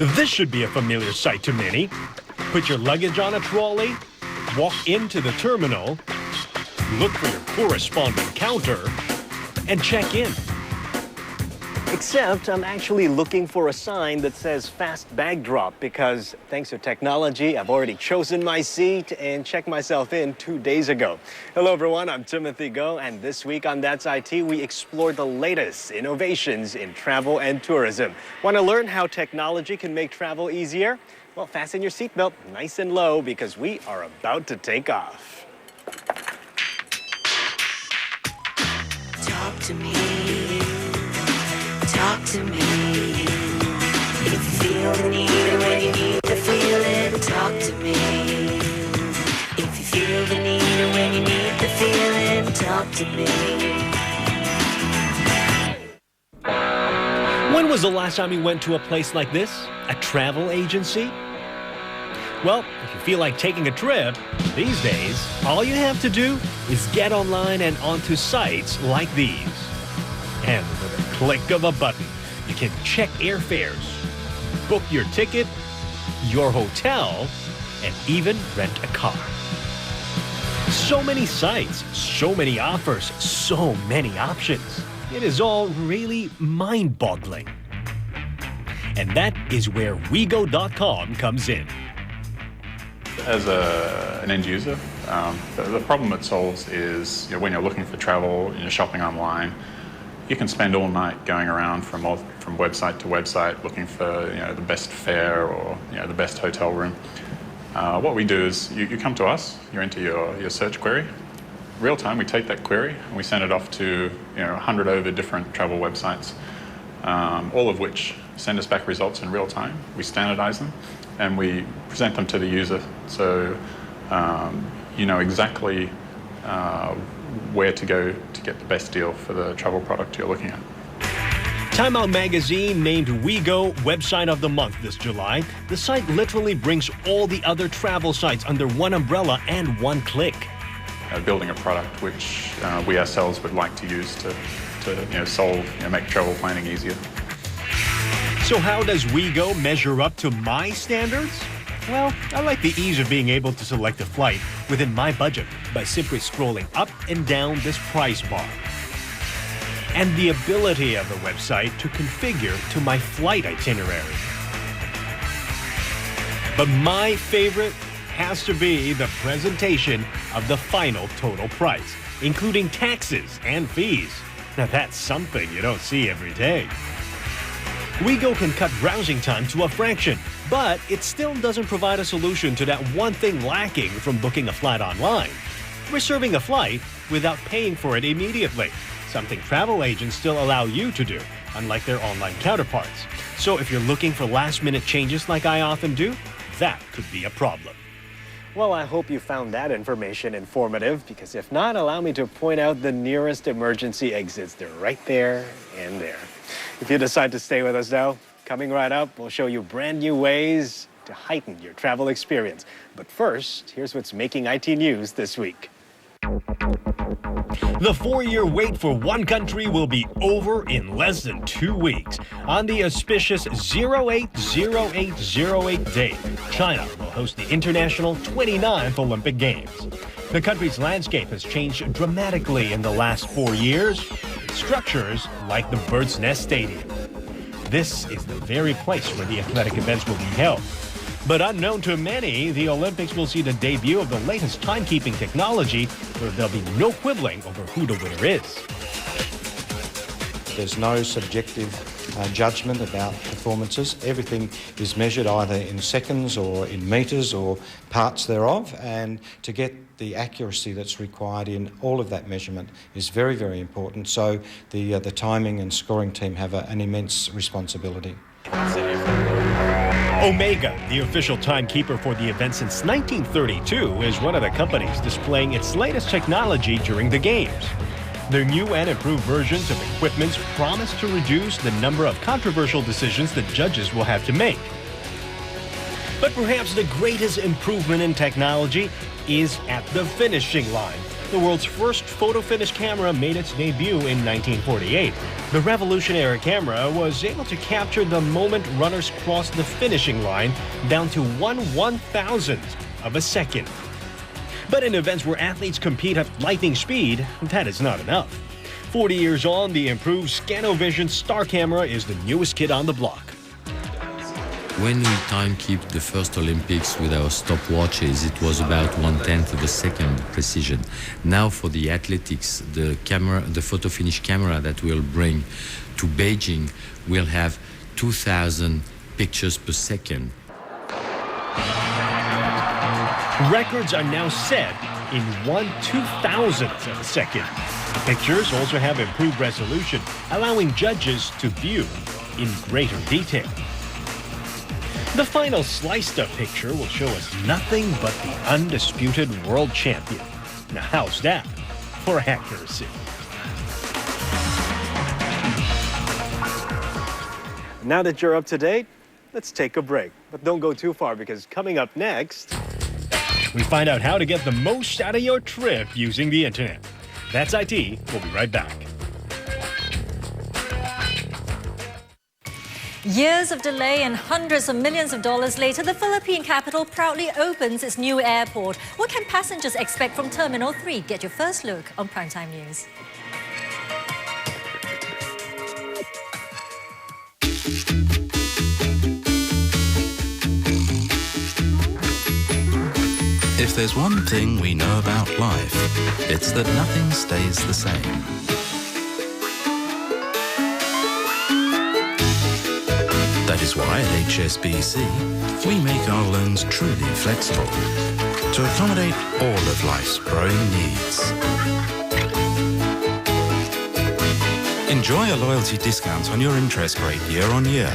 This should be a familiar sight to many. Put your luggage on a trolley, walk into the terminal, look for your corresponding counter, and check in. Except I'm actually looking for a sign that says fast bag drop because thanks to technology, I've already chosen my seat and checked myself in 2 days ago. Hello everyone, I'm Timothy Go, and this week on That's IT, we explore the latest innovations in travel and tourism. Want to learn how technology can make travel easier? Well, fasten your seatbelt nice and low because we are about to take off. Talk to me. Talk to me. If you feel the need and when you need to feel it, talk to me. If you feel the need and when you need to feel it, talk to me. When was the last time you went to a place like this? A travel agency? Well, if you feel like taking a trip, these days, all you have to do is get online and onto sites like these. And with a click of a button, you can check airfares, book your ticket, your hotel, and even rent a car. So many sites, so many offers, so many options. It is all really mind-boggling. And that is where WeGo.com comes in. As an end user, the problem it solves is when you're looking for travel and you're shopping online, you can spend all night going around from website to website looking for the best fare or the best hotel room. What we do is you come to us, you enter your search query. Real time, we take that query and we send it off to 100 over different travel websites, all of which send us back results in real time. We standardize them and we present them to the user, so you know exactly where to go to get the best deal for the travel product you're looking at. Time Out Magazine named WeGo Website of the Month this July. The site literally brings all the other travel sites under one umbrella and one click. Building a product which we ourselves would like to use to solve, make travel planning easier. So how does WeGo measure up to my standards? Well, I like the ease of being able to select a flight within my budget by simply scrolling up and down this price bar. And the ability of the website to configure to my flight itinerary. But my favorite has to be the presentation of the final total price, including taxes and fees. Now that's something you don't see every day. WeGo can cut browsing time to a fraction, but it still doesn't provide a solution to that one thing lacking from booking a flight online: reserving a flight without paying for it immediately, something travel agents still allow you to do, unlike their online counterparts. So if you're looking for last-minute changes like I often do, that could be a problem. Well, I hope you found that information informative, because if not, allow me to point out the nearest emergency exits. They're right there and there. If you decide to stay with us though, coming right up, we'll show you brand new ways to heighten your travel experience. But first, here's what's making IT news this week. The 4-year wait for one country will be over in less than 2 weeks. On the auspicious 080808 date, China will host the International 29th Olympic Games. The country's landscape has changed dramatically in the last 4 years. Structures like the Bird's Nest Stadium. This is the very place where the athletic events will be held. But unknown to many, the Olympics will see the debut of the latest timekeeping technology, where there'll be no quibbling over who the winner is. There's no subjective judgment about performances. Everything is measured either in seconds or in metres or parts thereof, and to get the accuracy that's required in all of that measurement is very, very important. So the timing and scoring team have an immense responsibility. Omega, the official timekeeper for the event since 1932, is one of the companies displaying its latest technology during the games. Their new and improved versions of equipment promise to reduce the number of controversial decisions that judges will have to make. But perhaps the greatest improvement in technology is at the finishing line, The world's first photo finish camera made its debut in 1948. The revolutionary camera was able to capture the moment runners crossed the finishing line down to 1/1000th of a second. But in events where athletes compete at lightning speed, that is not enough. 40 years on, the improved Scanovision Star Camera is the newest kid on the block. When we timekept the first Olympics with our stopwatches, it was about 1/10 of a second precision. Now for the athletics, the photo finish camera that we'll bring to Beijing will have 2,000 pictures per second. Records are now set in 1/2000th of a second. Pictures also have improved resolution, allowing judges to view in greater detail. The final sliced-up picture will show us nothing but the undisputed world champion. Now, how's that for accuracy? Now that you're up to date, let's take a break. But don't go too far, because coming up next, we find out how to get the most out of your trip using the internet. That's IT. We'll be right back. Years of delay and hundreds of millions of dollars later, the Philippine capital proudly opens its new airport. What can passengers expect from Terminal 3? Get your first look on Primetime News. If there's one thing we know about life, it's that nothing stays the same. That is why at HSBC, we make our loans truly flexible to accommodate all of life's growing needs. Enjoy a loyalty discount on your interest rate year on year.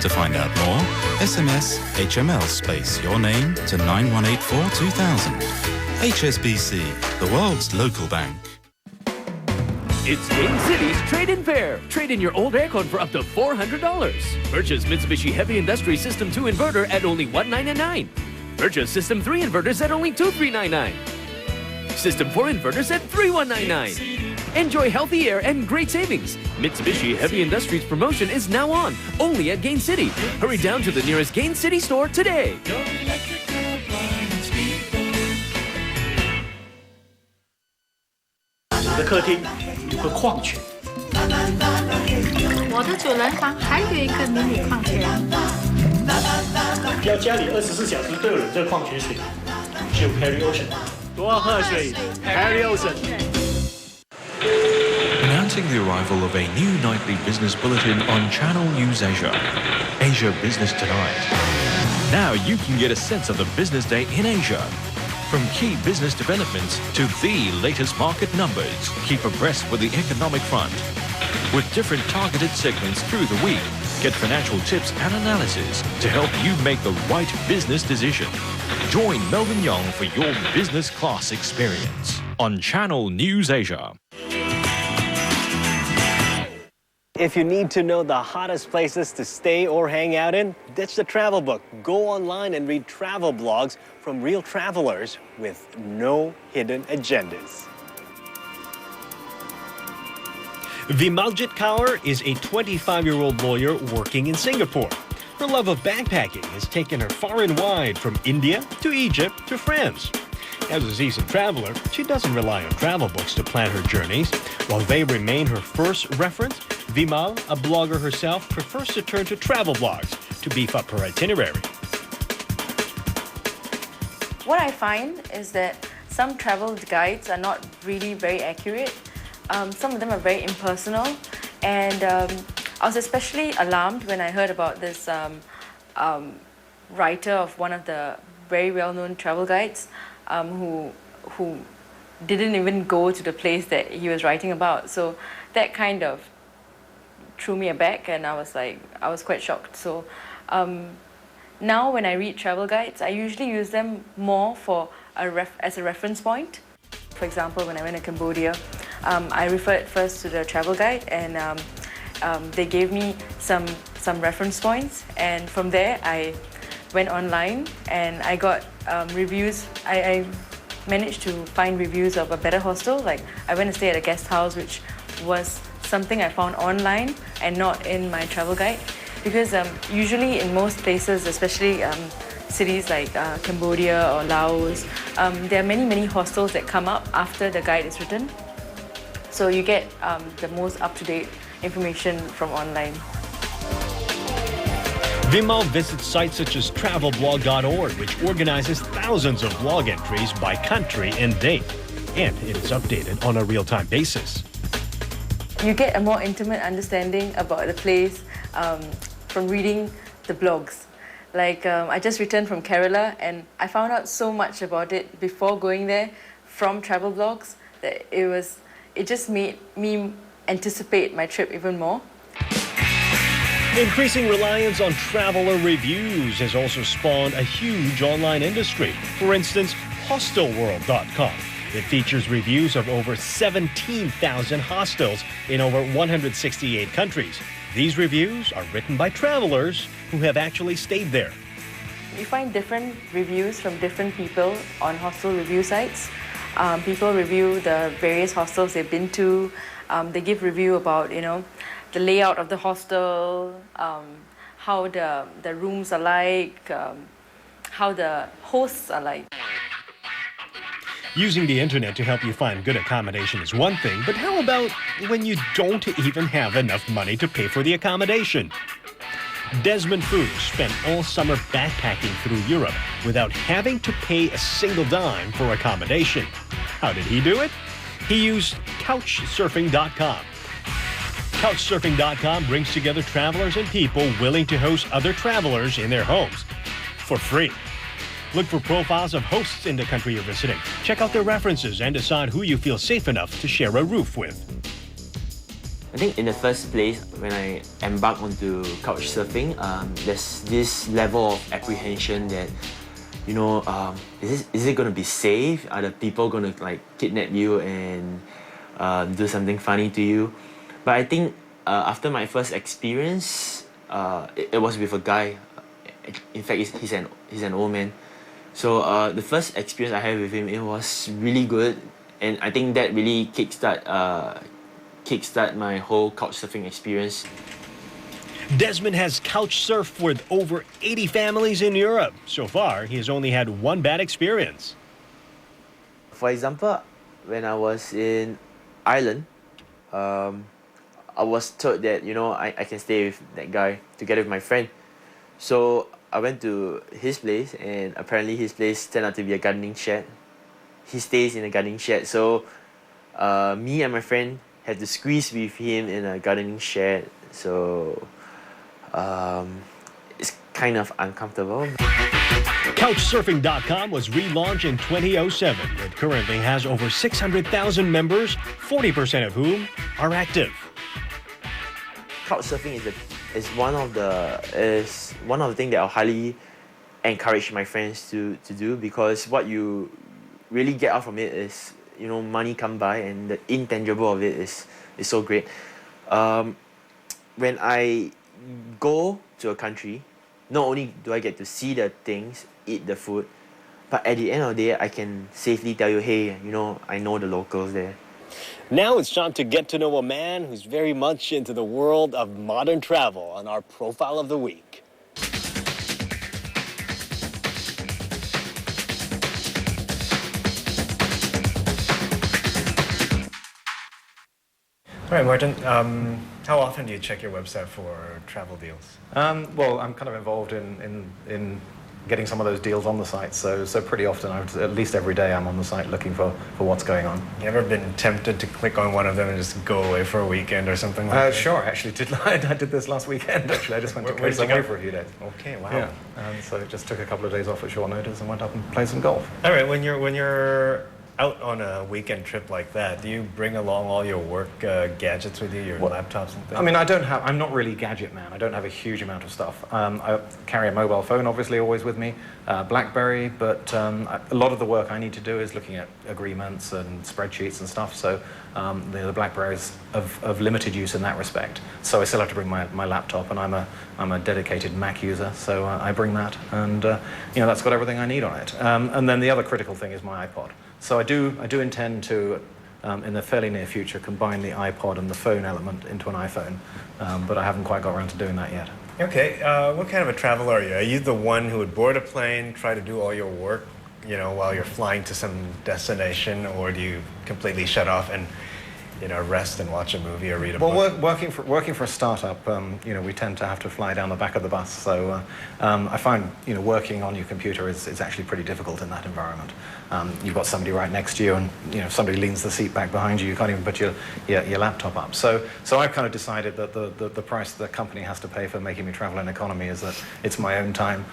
To find out more, SMS HML space your name to 9184 2000. HSBC, the world's local bank. It's Gain City's Trade-In Fair. Trade in your old aircon for up to $400. Purchase Mitsubishi Heavy Industries System 2 inverter at only $1,999. Purchase System 3 inverters at only $2,399. System 4 inverters at $3,199. Enjoy healthy air and great savings. Mitsubishi Heavy Industries promotion is now on, only at Gain City. Hurry down to the nearest Gain City store today. 我的客厅有个矿泉，我的主人房还有一个迷你矿泉。只要家里24小时都有冷热矿泉水，就 Perry Ocean。多喝水 ，Perry Ocean。 Announcing the arrival of a new nightly business bulletin on Channel News Asia. Asia Business Tonight. Now you can get a sense of the business day in Asia. From key business developments to the latest market numbers, keep abreast with the economic front. With different targeted segments through the week, get financial tips and analysis to help you make the right business decision. Join Melvin Young for your business class experience on Channel News Asia. If you need to know the hottest places to stay or hang out in, ditch the travel book. Go online and read travel blogs from real travelers with no hidden agendas. Vimaljit Kaur is a 25-year-old lawyer working in Singapore. Her love of backpacking has taken her far and wide, from India to Egypt to France. As a seasoned traveler, she doesn't rely on travel books to plan her journeys. While they remain her first reference, Vimal, a blogger herself, prefers to turn to travel blogs to beef up her itinerary. What I find is that some travel guides are not really very accurate. Some of them are very impersonal, and I was especially alarmed when I heard about this writer of one of the very well-known travel guides who didn't even go to the place that he was writing about. So that kind of threw me aback, and I was quite shocked. So now when I read travel guides, I usually use them more for as a reference point. For example, when I went to Cambodia, I referred first to the travel guide, and they gave me some reference points, and from there I went online and I got reviews. I managed to find reviews of a better hostel. Like I went to stay at a guest house, which was something I found online and not in my travel guide. Because usually in most places, especially cities like Cambodia or Laos, there are many hostels that come up after the guide is written. So you get the most up-to-date information from online. Vimal visits sites such as travelblog.org, which organizes thousands of blog entries by country and date. And it is updated on a real-time basis. You get a more intimate understanding about the place from reading the blogs. Like I just returned from Kerala and I found out so much about it before going there from travel blogs that it just made me anticipate my trip even more. Increasing reliance on traveler reviews has also spawned a huge online industry. For instance, hostelworld.com. It features reviews of over 17,000 hostels in over 168 countries. These reviews are written by travelers who have actually stayed there. You find different reviews from different people on hostel review sites. People review the various hostels they've been to. They give review about, the layout of the hostel, how the rooms are like, how the hosts are like. Using the internet to help you find good accommodation is one thing, but how about when you don't even have enough money to pay for the accommodation? Desmond Fu spent all summer backpacking through Europe without having to pay a single dime for accommodation. How did he do it? He used Couchsurfing.com. Couchsurfing.com brings together travelers and people willing to host other travelers in their homes for free. Look for profiles of hosts in the country you're visiting. Check out their references and decide who you feel safe enough to share a roof with. I think in the first place, when I embarked onto Couchsurfing, there's this level of apprehension that, is it going to be safe? Are the people going to kidnap you and do something funny to you? But I think after my first experience, it was with a guy. In fact, he's an old man. So the first experience I had with him, it was really good, and I think that really kickstart my whole couchsurfing experience. Desmond has couchsurfed with over 80 families in Europe. So far, he has only had one bad experience. For example, when I was in Ireland, I was told that I can stay with that guy together with my friend. So I went to his place, and apparently his place turned out to be a gardening shed. He stays in a gardening shed, so me and my friend had to squeeze with him in a gardening shed. So it's kind of uncomfortable. Couchsurfing.com was relaunched in 2007. It currently has over 600,000 members, 40% of whom are active. Couchsurfing is one of the things that I'll highly encourage my friends to do, because what you really get out from it is money come by, and the intangible of it is so great. When I go to a country, not only do I get to see the things, eat the food, but at the end of the day I can safely tell you, hey, I know the locals there. Now it's time to get to know a man who's very much into the world of modern travel on our Profile of the Week. All right, Martin, how often do you check your website for travel deals? Well, I'm kind of involved in getting some of those deals on the site, so pretty often, at least every day, I'm on the site looking for what's going on. You ever been tempted to click on one of them and just go away for a weekend or something like that? Sure, actually, I did this last weekend, actually. I just went to play some away for a few days. Okay, wow. Yeah, and so just took a couple of days off at short notice and went up and played some golf. All right, when you're out on a weekend trip like that, do you bring along all your work gadgets with you, your laptops and things? I mean, I'm not really gadget man. I don't have a huge amount of stuff. I carry a mobile phone, obviously, always with me, BlackBerry, but a lot of the work I need to do is looking at agreements and spreadsheets and stuff, so the BlackBerry is of limited use in that respect. So I still have to bring my laptop, and I'm a dedicated Mac user, so I bring that, and that's got everything I need on it. And then the other critical thing is my iPod. So I do intend to, in the fairly near future, combine the iPod and the phone element into an iPhone, but I haven't quite got around to doing that yet. Okay, what kind of a traveler are you? Are you the one who would board a plane, try to do all your work, you know, while you're flying to some destination, or do you completely shut off and, you know, rest and watch a movie or read a book? Well, working for a startup, you know, we tend to have to fly down the back of the bus. So I find, you know, working on your computer is actually pretty difficult in that environment. You've got somebody right next to you, and you know, if somebody leans the seat back behind you, you can't even put your laptop up. So I've kind of decided that the price the company has to pay for making me travel in economy is that it's my own time.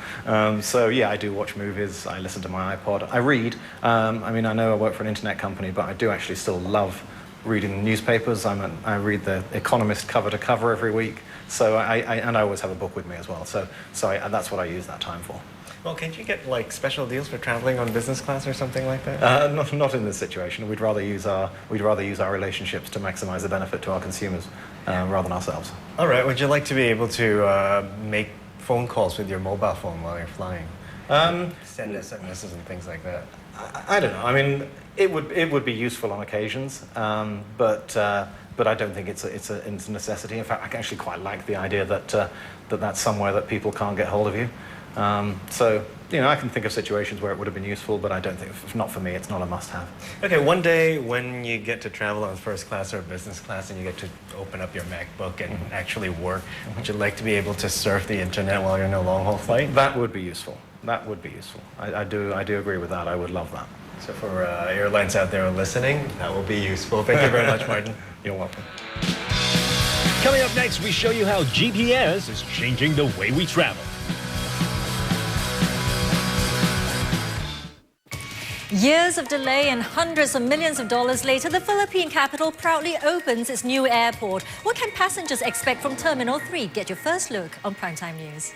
So yeah, I do watch movies. I listen to my iPod. I read. I mean, I know I work for an internet company, but I do actually still love reading newspapers. I read The Economist cover to cover every week. So I always have a book with me as well. So that's what I use that time for. Well, can't you get like special deals for traveling on business class or something like that? Not in this situation. We'd rather use our relationships to maximize the benefit to our consumers rather than ourselves. All right. Would you like to be able to make phone calls with your mobile phone while you're flying? Send SMSs and things like that. I don't know. I mean, it would be useful on occasions, but I don't think it's a necessity. In fact, I actually quite like the idea that that's somewhere that people can't get hold of you. So, you know, I can think of situations where it would have been useful, but I don't think, if not for me, it's not a must-have. Okay, one day when you get to travel on first class or business class and you get to open up your MacBook and actually work, would you like to be able to surf the internet while you're in a long-haul flight? That would be useful. That would be useful. I do agree with that. I would love that. So for airlines out there listening, that will be useful. Thank you very much, Martin. You're welcome. Coming up next, we show you how GPS is changing the way we travel. Years of delay and hundreds of millions of dollars later, the Philippine capital proudly opens its new airport. What can passengers expect from Terminal 3? Get your first look on Primetime News.